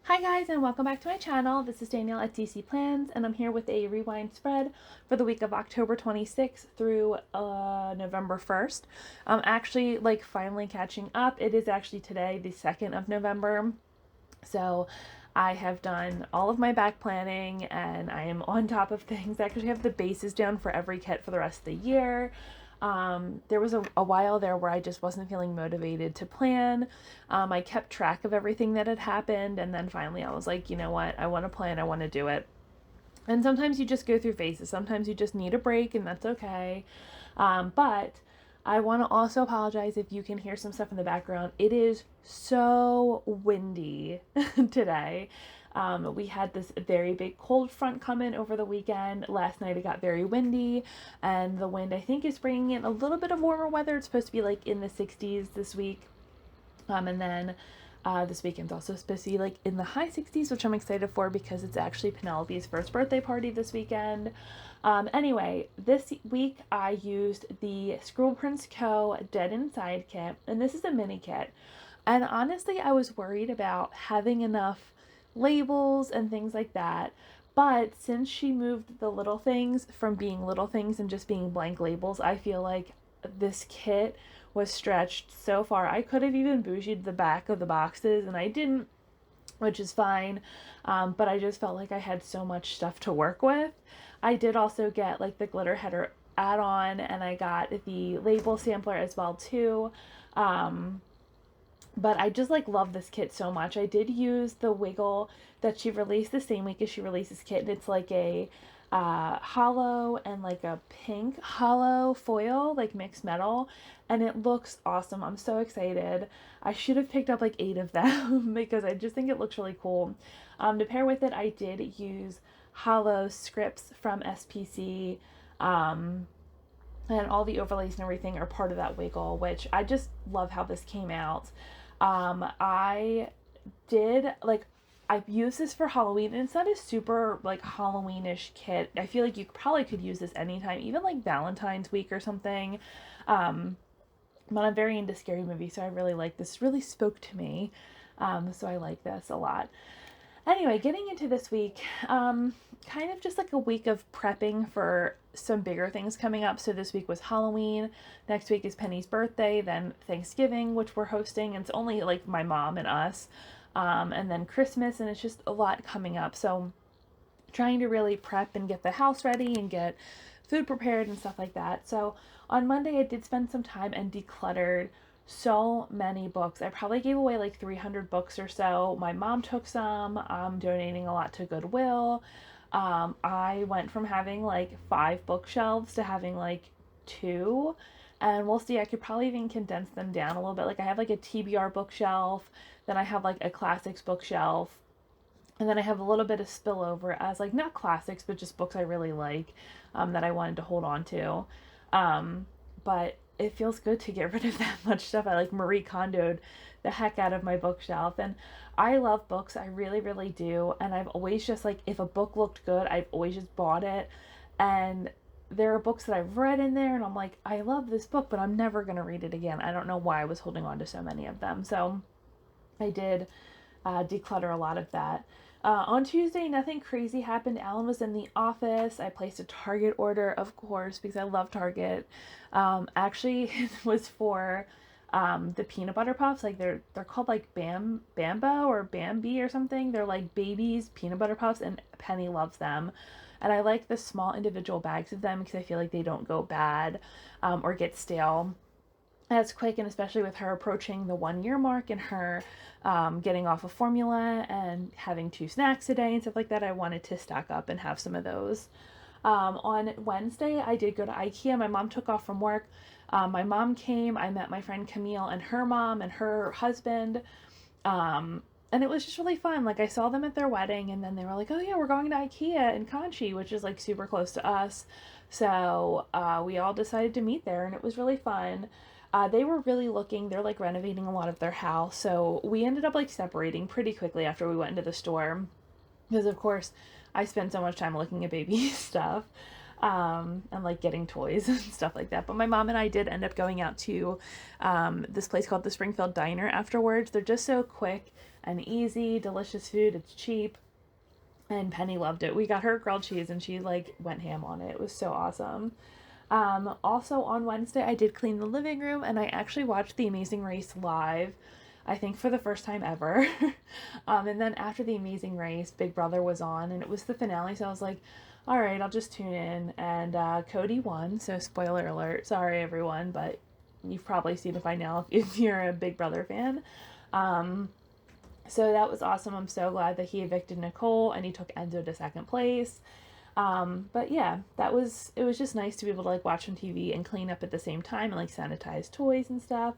Hi guys, and welcome back to my channel. This is Danielle at DC Plans, and I'm here with a rewind spread for the week of October 26th through November 1st. I'm actually finally catching up. It is actually today, the 2nd of November. So I have done all of my back planning and I am on top of things. I actually have the bases down for every kit for the rest of the year. There was a while there where I just wasn't feeling motivated to plan. I kept track of everything that had happened, and then finally I was like, you know what? I want to plan, I want to do it. And sometimes you just go through phases. Sometimes you just need a break, and that's okay. But I want to also apologize if you can hear some stuff in the background. It is so windy today. We had this very big cold front come in over the weekend. Last night it got very windy, and the wind I think is bringing in a little bit of warmer weather. It's supposed to be like in the 60s this week. And then this weekend's also supposed to be like in the high 60s, which I'm excited for because it's actually Penelope's first birthday party this weekend. Anyway, this week I used the Scribble Co. Dead Inside kit, and this is a mini kit. And honestly, I was worried about having enough labels and things like that. But since she moved the little things from being little things and just being blank labels, I feel like this kit was stretched so far. I could have even bougied the back of the boxes, and I didn't, which is fine. But I just felt like I had so much stuff to work with. I did also get like the glitter header add-on, and I got the label sampler as well too. But I just love this kit so much. I did use the wiggle that she released the same week as she released this kit, and it's like a hollow and like a pink hollow foil, like mixed metal, and it looks awesome. I'm so excited. I should have picked up like 8 of them because I just think it looks really cool. To pair with it, I did use hollow scripts from SPC. And all the overlays and everything are part of that wiggle, which I just love how this came out. I did I've used this for Halloween, and it's not a super Halloweenish kit. I feel like you probably could use this anytime, even like Valentine's week or something. But I'm very into scary movies, so I really like this. Really spoke to me, so I like this a lot. Anyway, getting into this week, kind of just like a week of prepping for some bigger things coming up. So this week was Halloween. Next week is Penny's birthday, then Thanksgiving, which we're hosting, and it's only like my mom and us. And then Christmas, and it's just a lot coming up. So trying to really prep and get the house ready and get food prepared and stuff like that. So on Monday, I did spend some time and decluttered so many books. I probably gave away like 300 books or so. My mom took some. I'm donating a lot to Goodwill. I went from having like 5 bookshelves to having like 2. And we'll see, I could probably even condense them down a little bit. Like I have like a TBR bookshelf, then I have like a classics bookshelf, and then I have a little bit of spillover as like not classics, but just books I really like, that I wanted to hold on to. But it feels good to get rid of that much stuff. I like Marie Kondoed the heck out of my bookshelf, and I love books. I really, really do. And I've always just like, if a book looked good, I've always just bought it. And there are books that I've read in there, and I'm like, I love this book, but I'm never going to read it again. I don't know why I was holding on to so many of them. So I did declutter a lot of that. On Tuesday, nothing crazy happened. Alan was in the office. I placed a Target order, of course, because I love Target. Actually, it was for the peanut butter puffs. Like they're called like Bambo or Bambi or something. They're like babies peanut butter puffs, and Penny loves them. And I like the small individual bags of them because I feel like they don't go bad or get stale as quick, and especially with her approaching the 1 year mark and her getting off of formula and having 2 snacks a day and stuff like that, I wanted to stock up and have some of those. On Wednesday, I did go to IKEA. My mom took off from work. My mom came. I met my friend Camille and her mom and her husband. And it was just really fun. Like I saw them at their wedding, and then they were like, oh yeah, we're going to IKEA in Conchi, which is like super close to us. So we all decided to meet there, and it was really fun. They were really looking, they're like renovating a lot of their house. So we ended up like separating pretty quickly after we went into the store. Because of course I spent so much time looking at baby stuff, and like getting toys and stuff like that. But my mom and I did end up going out to this place called the Springfield Diner afterwards. They're just so quick and easy, delicious food. It's cheap. And Penny loved it. We got her grilled cheese and she like went ham on it. It was so awesome. Also on Wednesday, I did clean the living room and I actually watched The Amazing Race live, I think for the first time ever. And then after The Amazing Race, Big Brother was on and it was the finale. So I was like, all right, I'll just tune in. And Cody won. So spoiler alert. Sorry, everyone, but you've probably seen it by now if you're a Big Brother fan. So that was awesome. I'm so glad that he evicted Nicole and he took Enzo to second place. But yeah, it was just nice to be able to like watch on TV and clean up at the same time and like sanitize toys and stuff.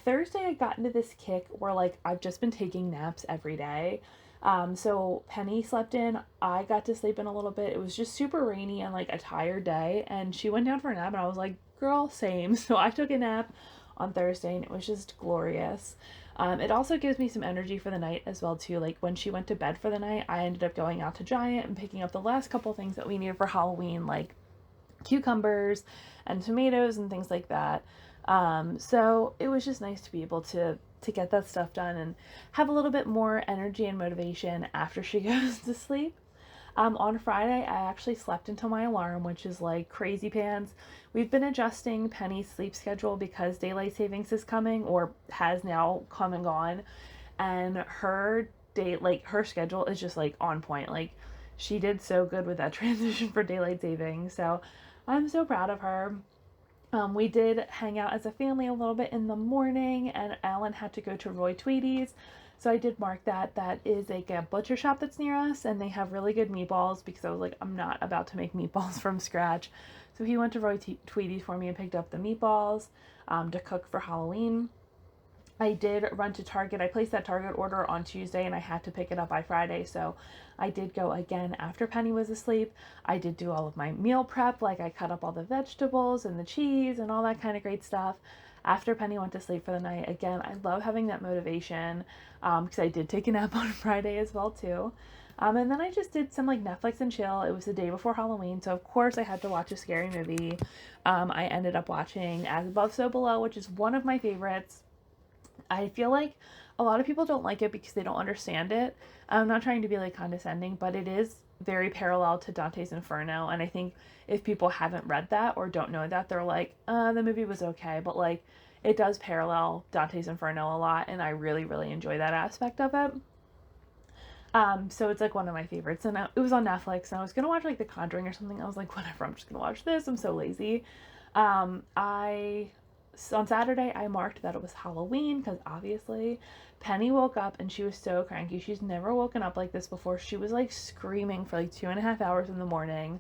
Thursday I got into this kick where like I've just been taking naps every day. So Penny slept in, I got to sleep in a little bit. It was just super rainy and like a tired day and she went down for a nap and I was like, girl, same. So I took a nap on Thursday and it was just glorious. It also gives me some energy for the night as well too. Like when she went to bed for the night, I ended up going out to Giant and picking up the last couple things that we needed for Halloween, like cucumbers and tomatoes and things like that. So it was just nice to be able to get that stuff done and have a little bit more energy and motivation after she goes to sleep. On Friday, I actually slept until my alarm, which is like crazy pants. We've been adjusting Penny's sleep schedule because daylight savings is coming or has now come and gone. And her her schedule is just like on point. Like she did so good with that transition for daylight savings. So I'm so proud of her. We did hang out as a family a little bit in the morning, and Ellen had to go to Roy Tweedy's. So I did mark that. That is like a butcher shop that's near us, and they have really good meatballs because I was like, I'm not about to make meatballs from scratch. So he went to Roy Tweedy's for me and picked up the meatballs to cook for Halloween. I did run to Target. I placed that Target order on Tuesday and I had to pick it up by Friday. So I did go again after Penny was asleep. I did do all of my meal prep. Like I cut up all the vegetables and the cheese and all that kind of great stuff. After Penny went to sleep for the night, again, I love having that motivation because I did take a nap on Friday as well too. And then I just did some like Netflix and chill. It was the day before Halloween, so of course I had to watch a scary movie. I ended up watching As Above, So Below, which is one of my favorites. I feel like a lot of people don't like it because they don't understand it. I'm not trying to be like condescending, but it is very parallel to Dante's Inferno. And I think if people haven't read that or don't know that, they're like, the movie was okay. But like, it does parallel Dante's Inferno a lot. And I really, really enjoy that aspect of it. So it's like one of my favorites. And it was on Netflix. And I was going to watch like The Conjuring or something. I was like, whatever, I'm just going to watch this. I'm so lazy. On Saturday, I marked that it was Halloween because obviously Penny woke up and she was so cranky. She's never woken up like this before. She was like screaming for like 2.5 hours in the morning.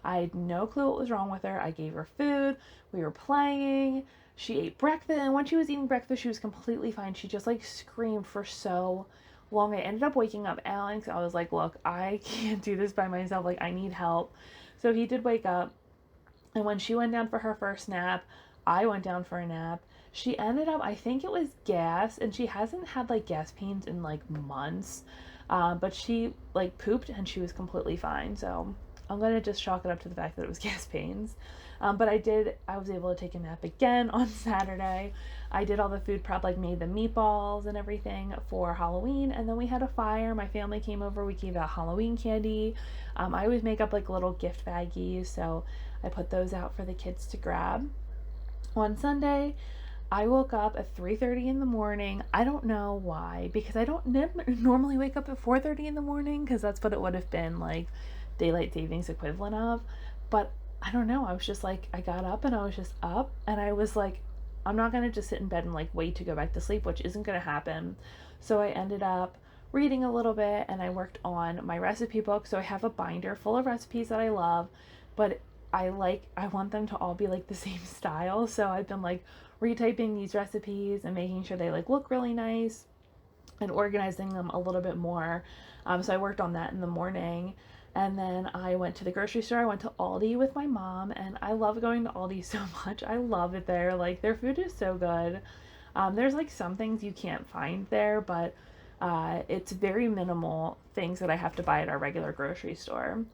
I had no clue what was wrong with her. I gave her food. We were playing. She ate breakfast. And when she was eating breakfast, she was completely fine. She just like screamed for so long. I ended up waking up Alex. I was like, look, I can't do this by myself. Like, I need help. So he did wake up. And when she went down for her first nap, I went down for a nap. She ended up, I think it was gas, and she hasn't had like gas pains in like months. But she like pooped and she was completely fine. So I'm going to just chalk it up to the fact that it was gas pains. But I was able to take a nap again on Saturday. I did all the food prep, like made the meatballs and everything for Halloween. And then we had a fire. My family came over. We gave out Halloween candy. I always make up like little gift baggies. So I put those out for the kids to grab. On Sunday, I woke up at 3:30 in the morning. I don't know why, because I don't normally wake up at 4:30 in the morning, because that's what it would have been like daylight savings equivalent of. But I don't know. I was just like, I got up and I was just up, and I was like, I'm not going to just sit in bed and like wait to go back to sleep, which isn't going to happen. So I ended up reading a little bit and I worked on my recipe book. So I have a binder full of recipes that I love, but I want them to all be like the same style. So I've been like retyping these recipes and making sure they like look really nice and organizing them a little bit more. So I worked on that in the morning. And then I went to the grocery store. I went to Aldi with my mom, and I love going to Aldi so much. I love it there. Like, their food is so good. There's like some things you can't find there, but it's very minimal things that I have to buy at our regular grocery store.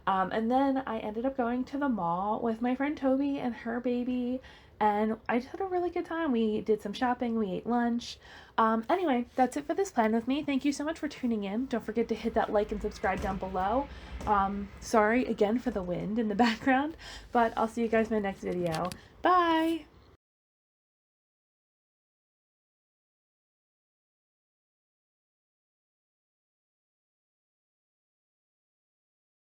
And then I ended up going to the mall with my friend Toby and her baby, and I just had a really good time. We did some shopping, we ate lunch. Anyway, that's it for this plan with me. Thank you so much for tuning in. Don't forget to hit that like and subscribe down below. Sorry again for the wind in the background, but I'll see you guys in my next video. Bye!